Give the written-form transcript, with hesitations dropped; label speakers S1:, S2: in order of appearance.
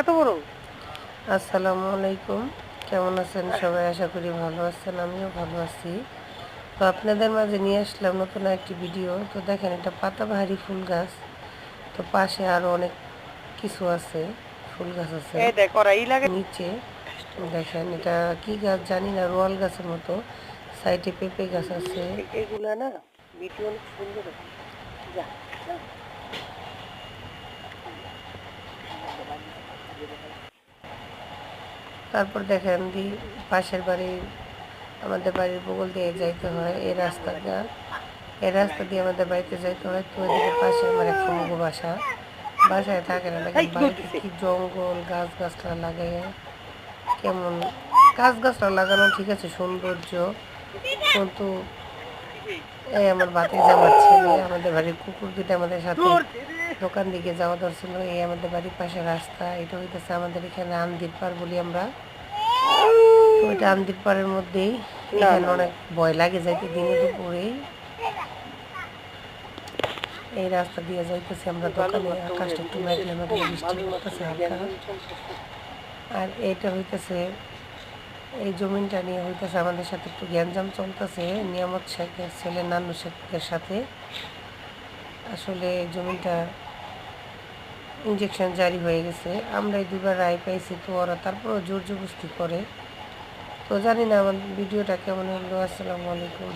S1: এত বড়।
S2: আসসালামু আলাইকুম। কেমন আছেন সবাই? আশা করি ভালো আছেন, আমিও ভালো আছি। তো আপনাদের মাঝে নিয়ে আসলাম নতুন একটি ভিডিও। তো দেখেন, এটা পাতাবাহারি ফুল গাছ। তো পাশে আরও অনেক কিছু আছে, ফুল গাছ আছে
S1: এই দেখ ওরা ই লাগে।
S2: নিচে। দেখেন, এটা কি গাছ জানি না, রোয়াল গাছের মতো। সাইডে পেঁপে গাছ আছে।
S1: এগুলা না ভিডিও অনেক সুন্দর আছে। যা
S2: তারপর দেখেন পাশের বাড়ির, আমাদের বাড়ির বগল দিয়ে যাইতে হয় এই রাস্তা দিয়ে আমাদের বাড়িতে যাইতে হয়। তো এদিকে পাশে আমার এক ফুমুগো বাসা, বাসায় থাকে না।
S1: এই
S2: দেখেন
S1: কি
S2: বাড়িতে
S1: করতেছে?
S2: কি জঙ্গল, গাছ গাছলা লাগাই কেমন। গাছ গাছলা লাগানো ঠিক আছে, সৌন্দর্য, কিন্তু এই আমার ভাতিজা, আমার ছেলে, আমাদের বাড়ির কুকুর দুটো আমাদের সাথে
S1: দূর
S2: দোকান দিকে যাওয়া ধরছিল। এই আমাদের বাড়ির পাশে রাস্তা, এটা হইতেছে আমাদের এখানে আন্দির পাড় বলি আমরা। তো এটা আন্দির পাড়ের মধ্যেই।
S1: না
S2: এখানে
S1: না না
S2: অনেক ভয় লাগে যাইতে দিনে দুপুরেই। এই রাস্তা দিয়ে যাইতেছি আমরা
S1: ভালো
S2: দোকানে।
S1: বার্তা
S2: আকাশটা একটু মেঘলা মেঘলা, বৃষ্টি পড়তেছে হালকা। আর এইটা হইতেছে, এই জমিনটা নিয়ে হইতেছে আমাদের সাথে একটু গ্যাঞ্জাম চলতেছে নিয়ামত শেখের ছেলে নান্নু শেখের সাথে। আসলে এই জমিনটা ইঞ্জেকশন জারি হয়ে গেছে, আমরা এই দুবার রায় পাইছি। তো ওরা তারপরও জোর জবরদস্তি করে। তো জানি না আমার ভিডিওটা কেমন হলো। আসসালামু আলাইকুম।